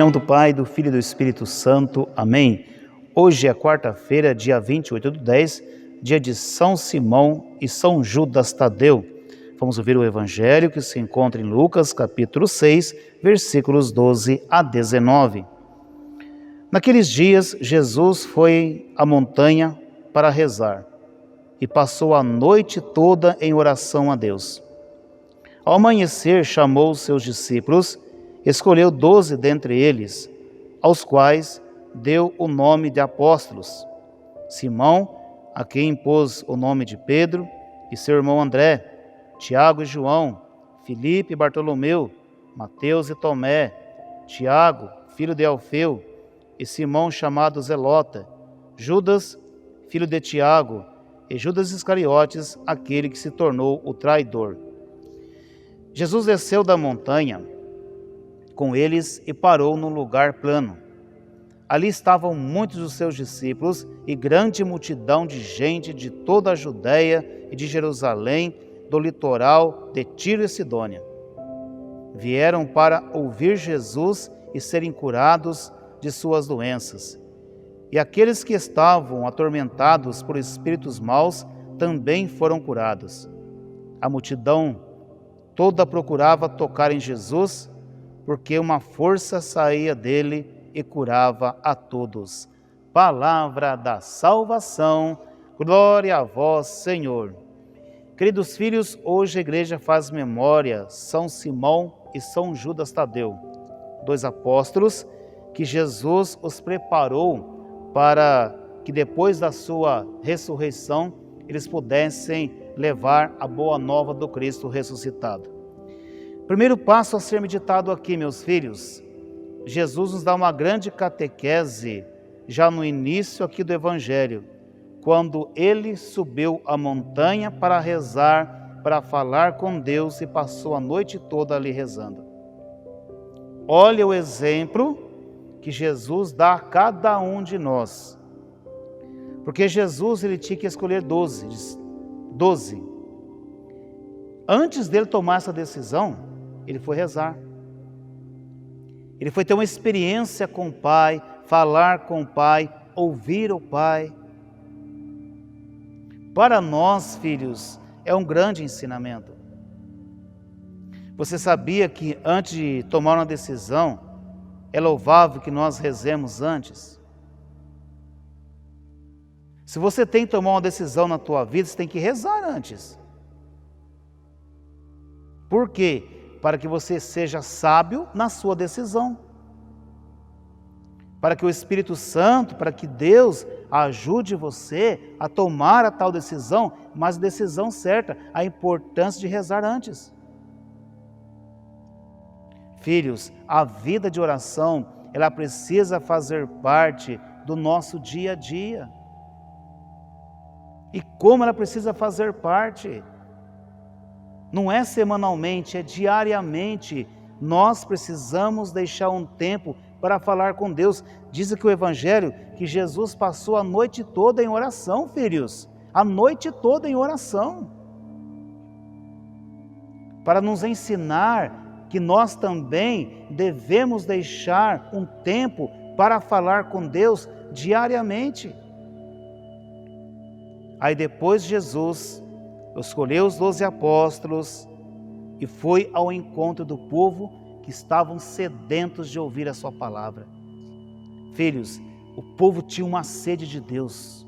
nome do Pai, do Filho e do Espírito Santo. Amém. Hoje é quarta-feira, dia 28/10, dia de São Simão e São Judas Tadeu. Vamos ouvir o Evangelho que se encontra em Lucas, capítulo 6, versículos 12 a 19. Naqueles dias, Jesus foi à montanha para rezar e passou a noite toda em oração a Deus. Ao amanhecer, chamou os seus discípulos, escolheu 12 dentre eles, aos quais deu o nome de apóstolos: Simão, a quem impôs o nome de Pedro, e seu irmão André, Tiago e João, Filipe e Bartolomeu, Mateus e Tomé, Tiago, filho de Alfeu, e Simão chamado Zelota, Judas, filho de Tiago, e Judas Iscariotes, aquele que se tornou o traidor. Jesus desceu da montanha com eles e parou num lugar plano. Ali estavam muitos dos seus discípulos e grande multidão de gente de toda a Judéia e de Jerusalém, do litoral de Tiro e Sidônia. Vieram para ouvir Jesus e serem curados de suas doenças. E aqueles que estavam atormentados por espíritos maus também foram curados. A multidão toda procurava tocar em Jesus, porque uma força saía dele e curava a todos. Palavra da salvação, glória a vós, Senhor. Queridos filhos, hoje a igreja faz memória São Simão e São Judas Tadeu, 2 apóstolos que Jesus os preparou para que depois da sua ressurreição eles pudessem levar a boa nova do Cristo ressuscitado. Primeiro passo a ser meditado aqui, meus filhos, Jesus nos dá uma grande catequese já no início aqui do Evangelho, quando ele subiu a montanha para rezar, para falar com Deus e passou a noite toda ali rezando. Olha o exemplo que Jesus dá a cada um de nós, porque Jesus ele tinha que escolher 12. Antes dele tomar essa decisão, ele foi rezar. Ele foi ter uma experiência com o Pai, falar com o Pai, ouvir o Pai. Para nós, filhos, é um grande ensinamento. Você sabia que antes de tomar uma decisão, é louvável que nós rezemos antes? Se você tem que tomar uma decisão na tua vida, você tem que rezar antes. Por quê? Para que você seja sábio na sua decisão. Para que o Espírito Santo, para que Deus ajude você a tomar a tal decisão, mas a decisão certa, a importância de rezar antes. Filhos, a vida de oração, ela precisa fazer parte do nosso dia a dia. E como ela precisa fazer parte? Não é semanalmente, é diariamente. Nós precisamos deixar um tempo para falar com Deus. Diz aqui o Evangelho que Jesus passou a noite toda em oração, filhos. A noite toda em oração. Para nos ensinar que nós também devemos deixar um tempo para falar com Deus diariamente. Aí depois Jesus escolheu os 12 apóstolos e foi ao encontro do povo que estavam sedentos de ouvir a sua palavra. Filhos, o povo tinha uma sede de Deus.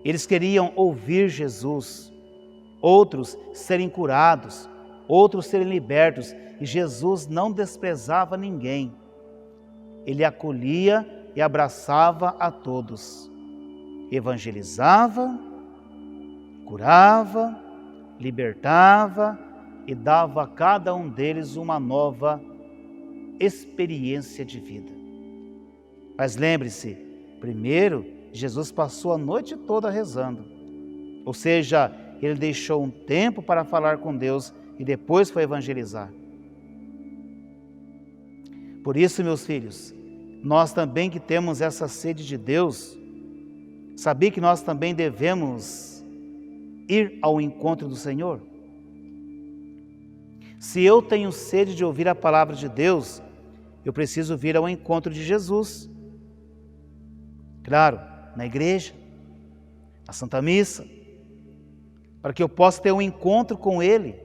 Eles queriam ouvir Jesus, outros serem curados, outros serem libertos, e Jesus não desprezava ninguém. Ele acolhia e abraçava a todos. Evangelizava, curava, libertava e dava a cada um deles uma nova experiência de vida. Mas lembre-se, primeiro Jesus passou a noite toda rezando, ou seja, ele deixou um tempo para falar com Deus e depois foi evangelizar. Por isso, meus filhos, nós também que temos essa sede de Deus, sabia que nós também devemos ir ao encontro do Senhor? Se eu tenho sede de ouvir a palavra de Deus, eu preciso vir ao encontro de Jesus. Claro, na igreja, na Santa Missa, para que eu possa ter um encontro com Ele.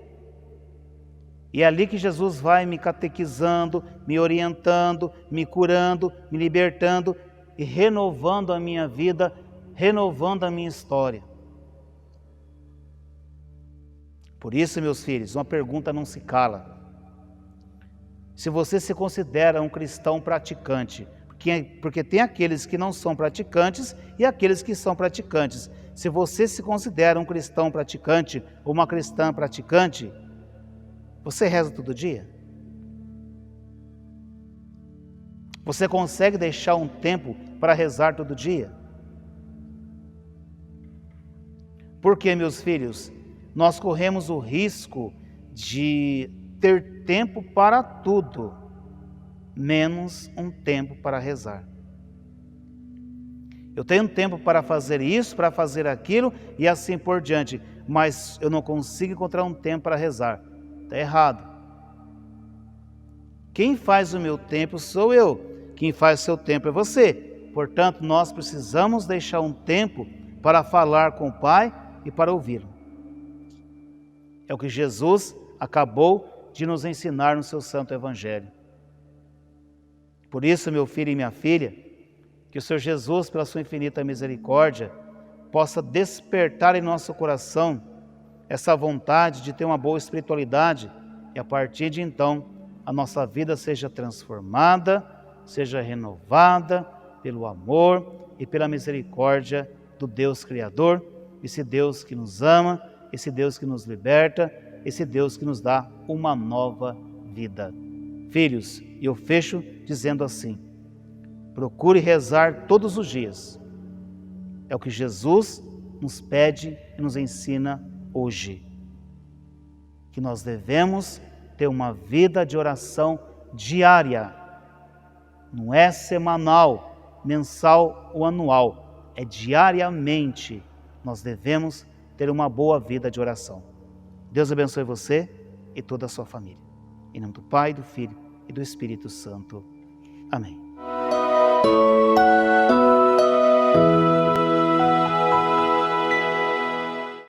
E é ali que Jesus vai me catequizando, me orientando, me curando, me libertando e renovando a minha vida, renovando a minha história. Por isso, meus filhos, uma pergunta não se cala. Se você se considera um cristão praticante, porque tem aqueles que não são praticantes e aqueles que são praticantes. Se você se considera um cristão praticante ou uma cristã praticante, você reza todo dia? Você consegue deixar um tempo para rezar todo dia? Porque, meus filhos, nós corremos o risco de ter tempo para tudo, menos um tempo para rezar. Eu tenho tempo para fazer isso, para fazer aquilo e assim por diante, mas eu não consigo encontrar um tempo para rezar. Está errado. Quem faz o meu tempo sou eu, quem faz o seu tempo é você. Portanto, nós precisamos deixar um tempo para falar com o Pai e para ouvi-lo. É o que Jesus acabou de nos ensinar no seu Santo Evangelho. Por isso, meu filho e minha filha, que o Senhor Jesus, pela sua infinita misericórdia, possa despertar em nosso coração essa vontade de ter uma boa espiritualidade e a partir de então a nossa vida seja transformada, seja renovada pelo amor e pela misericórdia do Deus Criador, esse Deus que nos ama, esse Deus que nos liberta, esse Deus que nos dá uma nova vida. Filhos, eu fecho dizendo assim: procure rezar todos os dias. É o que Jesus nos pede e nos ensina hoje. Que nós devemos ter uma vida de oração diária. Não é semanal, mensal ou anual. É diariamente. Nós devemos ter uma boa vida de oração. Deus abençoe você e toda a sua família. Em nome do Pai, do Filho e do Espírito Santo. Amém.